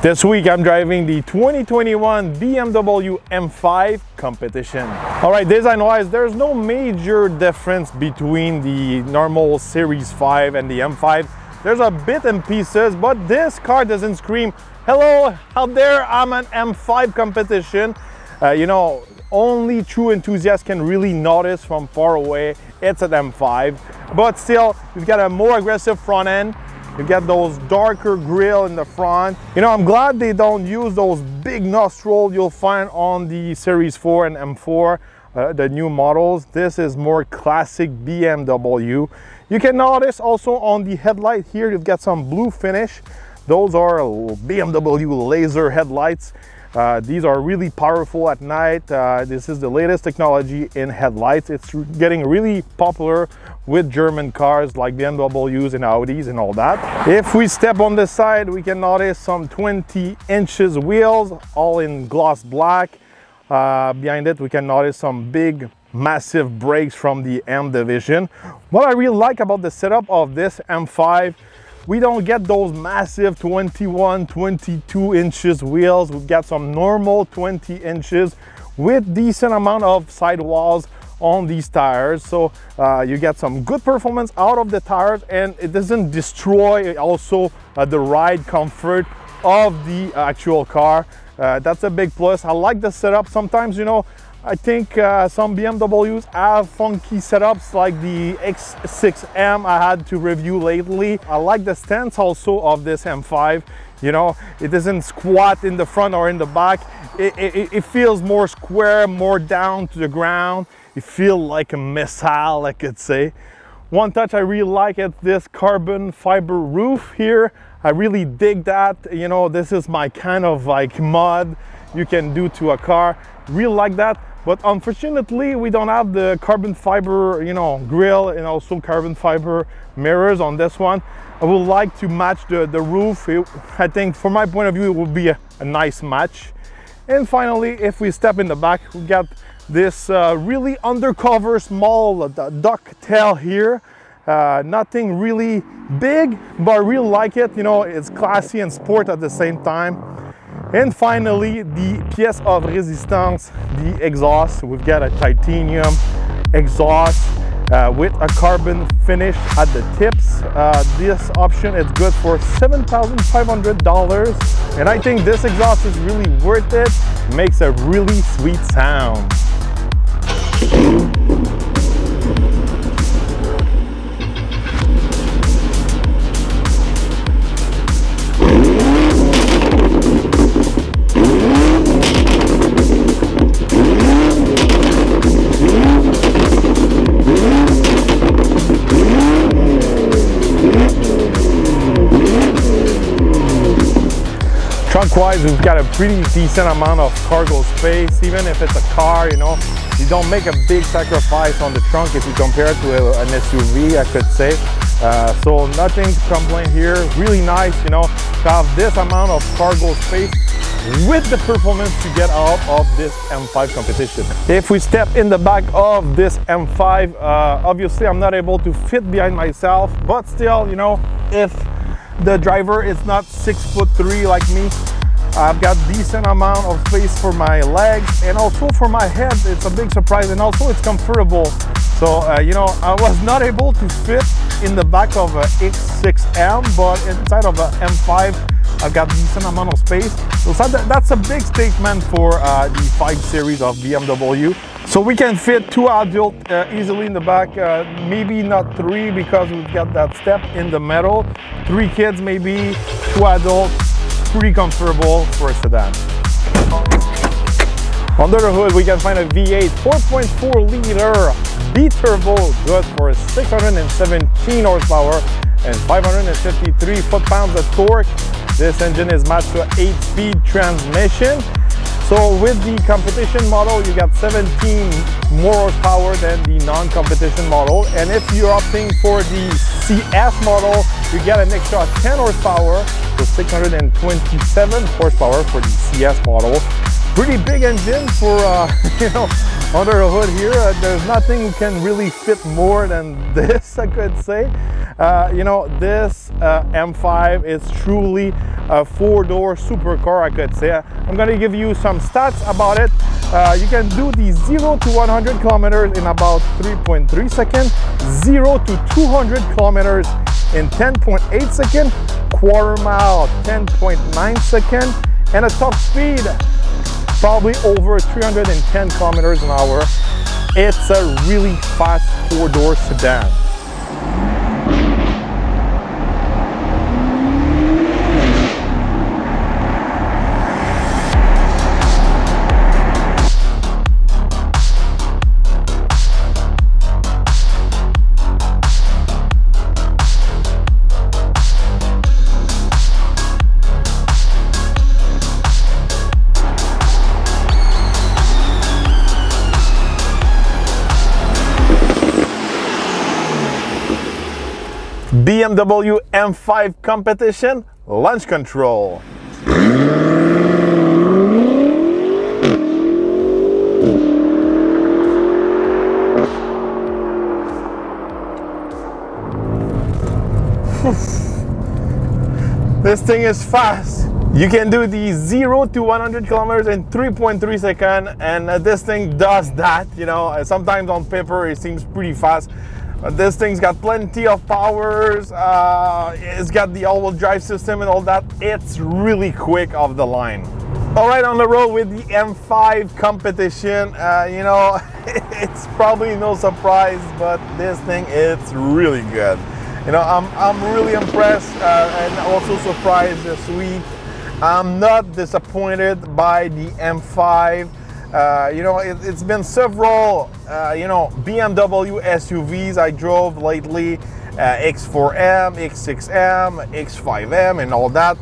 This week I'm driving the 2021 BMW M5 Competition. Alright, design-wise, there's no major difference between the normal Series 5 and the M5. There's a bit in pieces, but this car doesn't scream, "Hello out there, I'm an M5 Competition." You know, only true enthusiasts can really notice from far away it's an M5. But still, you've got a more aggressive front end. You get those darker grille in the front. You know, I'm glad they don't use those big nostrils you'll find on the Series 4 and M4, the new models. This is more classic BMW. You can notice also on the headlight here, you've got some blue finish. Those are BMW laser headlights. These are really powerful at night. This is the latest technology in headlights. It's getting really popular with German cars like BMWs and Audis and all that. If we step on the side, we can notice some 20 inches wheels, all in gloss black. Behind it, we can notice some big, massive brakes from the M division. What I really like about the setup of this M5, we don't get those massive 21, 22 inches wheels. We've got some normal 20 inches with decent amount of sidewalls on these tires. So you get some good performance out of the tires, and it doesn't destroy also the ride comfort of the actual car. That's a big plus. I like the setup. Sometimes, you know, I think some BMWs have funky setups like the X6M I had to review lately. I like the stance also of this M5. You know, it doesn't squat in the front or in the back. It feels more square, more down to the ground. You feel like a missile, I could say. One touch I really like is this carbon fiber roof here. I really dig that. You know, this is my kind of like mod you can do to a car. Really like that. But unfortunately, we don't have the carbon fiber, you know, grille and also carbon fiber mirrors on this one. I would like to match the roof. I think from my point of view, it would be a nice match. And finally, if we step in the back, we got this really undercover small duck tail here. Nothing really big, but I really like it. You know, it's classy and sport at the same time. And finally, the pièce of résistance, the exhaust. We've got a titanium exhaust with a carbon finish at the tips. This option is good for $7,500. And I think this exhaust is really worth it. It makes a really sweet sound. Trunk-wise, we've got a pretty decent amount of cargo space. Even if it's a car, you know, you don't make a big sacrifice on the trunk if you compare it to an SUV, I could say. So nothing to complain here. Really nice, you know, to have this amount of cargo space with the performance you get out of this M5 Competition. If we step in the back of this M5, obviously I'm not able to fit behind myself, but still, you know, if the driver is not 6'3" like me, I've got decent amount of space for my legs and also for my head. It's a big surprise, and also it's comfortable. So you know, I was not able to fit in the back of a X6M, but inside of a M5 I've got decent amount of space. So that's a big statement for the 5 Series of BMW. So we can fit 2 adults easily in the back, maybe not 3 because we've got that step in the middle. 3 kids maybe, 2 adults, pretty comfortable for a sedan. Under the hood we can find a V8 4.4 liter B-turbo, good for 617 horsepower and 553 foot-pounds of torque. This engine is matched to an 8-speed transmission. So with the competition model, you got 17 more horsepower than the non-competition model. And if you're opting for the CS model, you get an extra 10 horsepower, so 627 horsepower for the CS model. Pretty big engine for, you know, under the hood here. There's nothing you can really fit more than this, I could say. You know, this M5 is truly a four-door supercar, I could say. I'm going to give you some stats about it. You can do the 0 to 100 kilometers in about 3.3 seconds, 0 to 200 kilometers in 10.8 seconds, quarter mile 10.9 seconds, and a top speed probably over 310 kilometers an hour. It's a really fast four-door sedan. BMW M5 Competition launch control. This thing is fast. You can do the 0 to 100 kilometers in 3.3 seconds, and this thing does that. You know, sometimes on paper it seems pretty fast. This thing's got plenty of powers, it's got the all-wheel drive system and all that. It's really quick off the line. All right, on the road with the M5 Competition, you know, it's probably no surprise, but this thing, it's really good. You know, I'm really impressed and also surprised this week. I'm not disappointed by the M5. You know, it's been several, you know, BMW SUVs I drove lately, X4M, X6M, X5M and all that.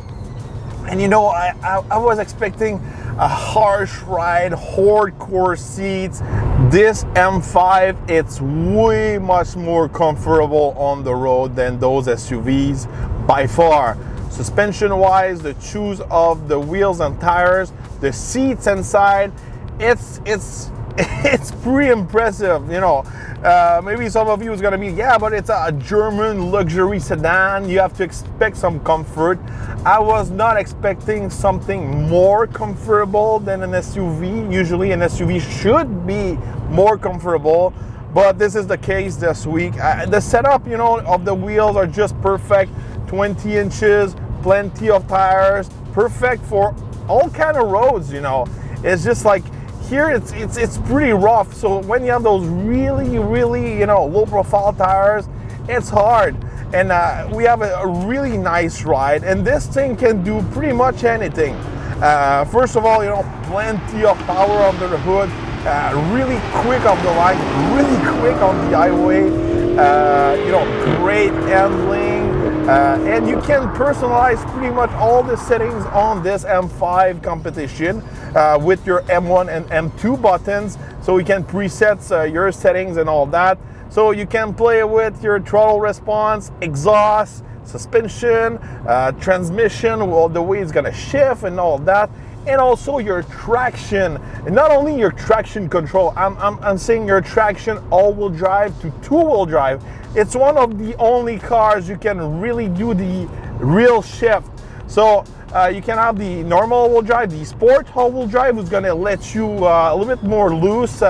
And you know, I was expecting a harsh ride, hardcore seats. This M5, it's way much more comfortable on the road than those SUVs by far. Suspension wise, the choose of the wheels and tires, the seats inside, it's pretty impressive. You know, maybe some of you is gonna be, yeah, but it's a German luxury sedan, you have to expect some comfort. I was not expecting something more comfortable than an SUV. Usually an SUV should be more comfortable, but this is the case this week. The setup, you know, of the wheels are just perfect. 20 inches, plenty of tires, perfect for all kind of roads. You know, it's just like here it's pretty rough, so when you have those really, you know, low profile tires, it's hard. And we have a really nice ride, and this thing can do pretty much anything. First of all, you know, plenty of power under the hood, really quick off the line, really quick on the highway, you know, great handling. And you can personalize pretty much all the settings on this M5 Competition with your M1 and M2 buttons, so you can preset your settings and all that. So you can play with your throttle response, exhaust, suspension, transmission, well, the way it's gonna shift and all that, and also your traction. And not only your traction control, I'm saying your traction all-wheel drive to two-wheel drive. It's one of the only cars you can really do the real shift. So you can have the normal all-wheel drive, the sport all-wheel drive, who's gonna let you a little bit more loose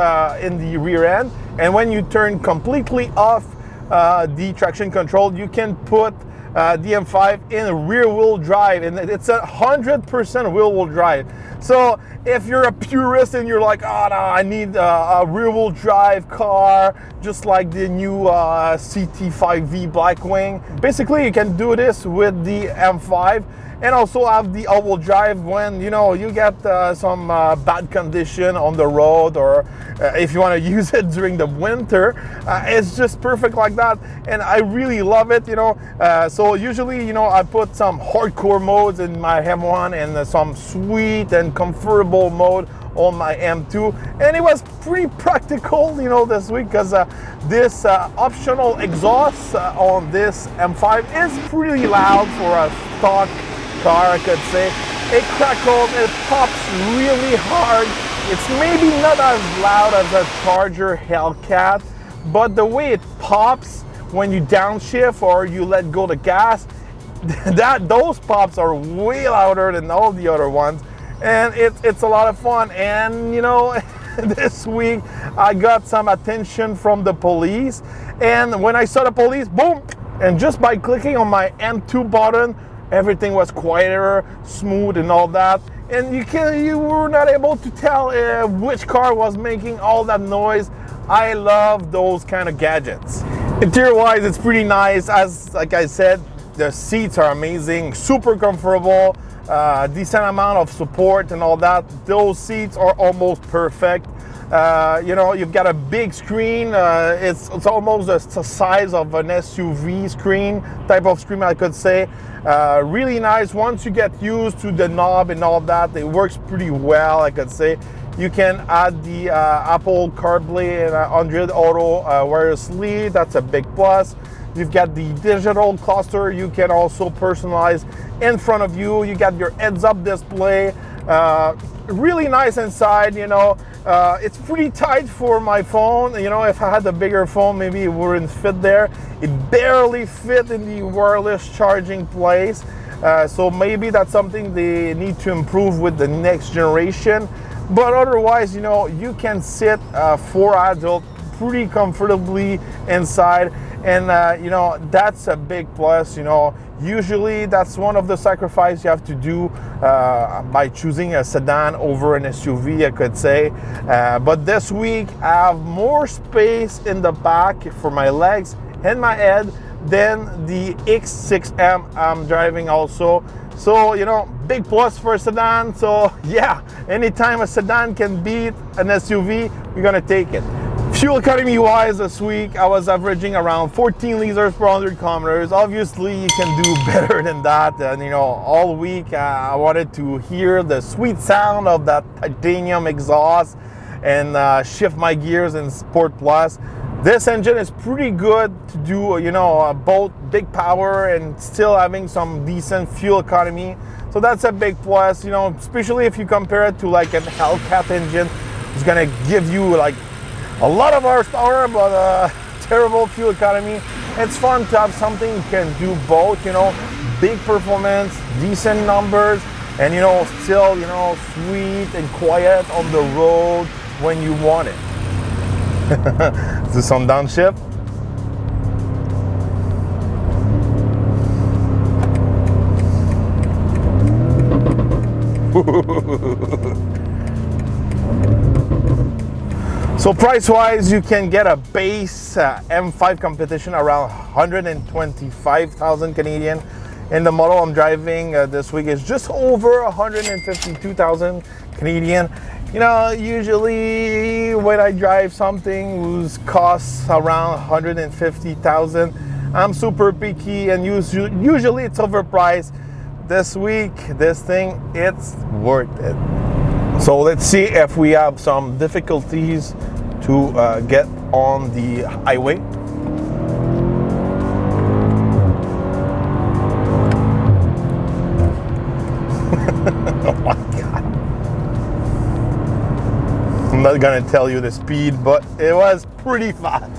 in the rear end. And when you turn completely off the traction control, you can put the M5 in rear-wheel drive, and it's 100% rear-wheel drive. So if you're a purist and you're like, oh no, I need a rear-wheel drive car, just like the new CT5V Blackwing, basically you can do this with the M5. and also have the all-wheel drive when, you know, you get some bad condition on the road, or if you want to use it during the winter. It's just perfect like that, and I really love it, you know. So usually, you know, I put some hardcore modes in my M1 and some sweet and comfortable mode on my M2, and it was pretty practical, you know, this week, because this optional exhaust on this M5 is pretty loud for a stock car, I could say. It crackles, it pops really hard. It's maybe not as loud as a Charger Hellcat, but the way it pops when you downshift or you let go the gas, those pops are way louder than all the other ones. And it's a lot of fun. And you know, this week I got some attention from the police, and when I saw the police, boom, and just by clicking on my M2 button, everything was quieter, smooth and all that, and you were not able to tell which car was making all that noise. I love those kind of gadgets. Interior wise, it's pretty nice. As like I said, the seats are amazing, super comfortable. Decent amount of support and all that. Those seats are almost perfect. You know, you've got a big screen. It's almost the size of an SUV screen, type of screen, I could say. Really nice. Once you get used to the knob and all that, it works pretty well, I could say. You can add the Apple CarPlay and Android Auto wirelessly. That's a big plus. You've got the digital cluster you can also personalize in front of you. You got your heads-up display. Really nice inside, you know. It's pretty tight for my phone. You know, if I had a bigger phone, maybe it wouldn't fit there. It barely fit in the wireless charging place. So maybe that's something they need to improve with the next generation. But otherwise, you know, you can sit 4 adults pretty comfortably inside. And you know, that's a big plus. You know, usually that's one of the sacrifices you have to do by choosing a sedan over an SUV, I could say. But this week I have more space in the back for my legs and my head than the X6M I'm driving also. So, you know, big plus for a sedan. So yeah, anytime a sedan can beat an SUV, we're gonna take it. Fuel economy wise, this week I was averaging around 14 liters per 100 kilometers. Obviously you can do better than that, and you know, all week I wanted to hear the sweet sound of that titanium exhaust and shift my gears in Sport Plus. This engine is pretty good to do, you know, both big power and still having some decent fuel economy. So that's a big plus, you know, especially if you compare it to like an Hellcat engine. It's gonna give you like a lot of horsepower, but terrible fuel economy. It's fun to have something you can do both, you know, big performance, decent numbers, and you know, still, you know, sweet and quiet on the road when you want it. Do some downshift. So price-wise, you can get a base M5 Competition around 125,000 Canadian. And the model I'm driving this week is just over 152,000 Canadian. You know, usually when I drive something whose costs around 150,000, I'm super picky and usually it's overpriced. This week, this thing, it's worth it. So let's see if we have some difficulties to get on the highway. Oh my God. I'm not gonna tell you the speed, but it was pretty fast.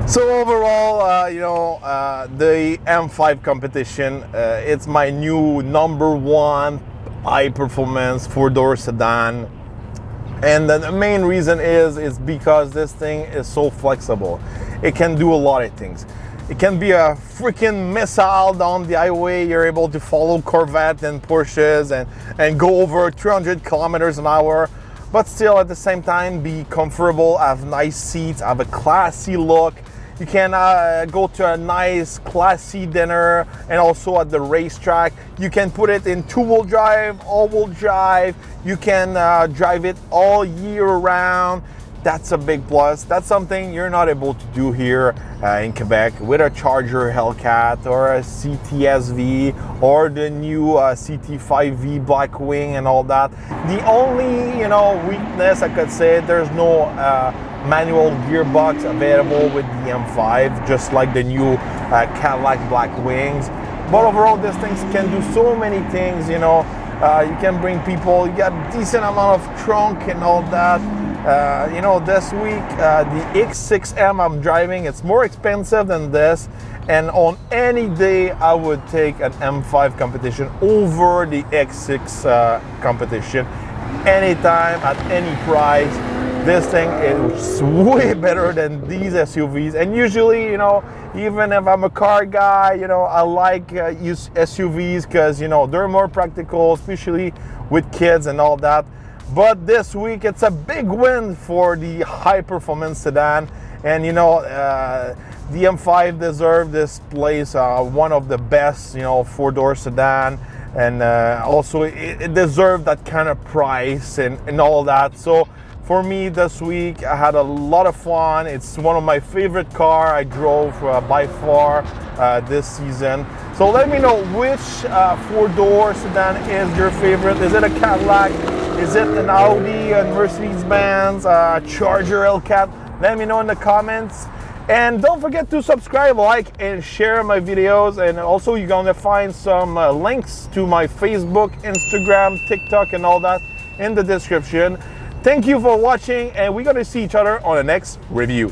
So overall, you know, the M5 Competition, it's my new #1 high performance 4-door sedan. And the main reason is because this thing is so flexible. It can do a lot of things. It can be a freaking missile down the highway. You're able to follow Corvette and Porsches and go over 300 kilometers an hour, but still at the same time be comfortable, have nice seats, have a classy look. You can go to a nice classy dinner, and also at the racetrack. You can put it in two-wheel drive, all-wheel drive. You can drive it all year round. That's a big plus. That's something you're not able to do here in Quebec with a Charger Hellcat or a CTSV or the new CT5V Blackwing and all that. The only, you know, weakness I could say, there's no manual gearbox available with the M5, just like the new Cadillac Blackwings. But overall, these things can do so many things, you know. You can bring people, you got a decent amount of trunk and all that. You know, this week, the X6M I'm driving, it's more expensive than this. And on any day, I would take an M5 Competition over the X6 Competition. Anytime, at any price. This thing is way better than these SUVs. And usually, you know, even if I'm a car guy, you know, I like SUVs because, you know, they're more practical, especially with kids and all that. But this week, it's a big win for the high-performance sedan. And, you know, the M5 deserves this place, one of the best, you know, four-door sedan. And also, it deserves that kind of price and all that. So, for me this week, I had a lot of fun. It's one of my favorite cars I drove by far this season. So let me know which four-door sedan is your favorite. Is it a Cadillac? Is it an Audi, a Mercedes-Benz, Charger Hellcat? Let me know in the comments. And don't forget to subscribe, like, and share my videos. And also you're gonna find some links to my Facebook, Instagram, TikTok, and all that in the description. Thank you for watching, and we're going to see each other on the next review.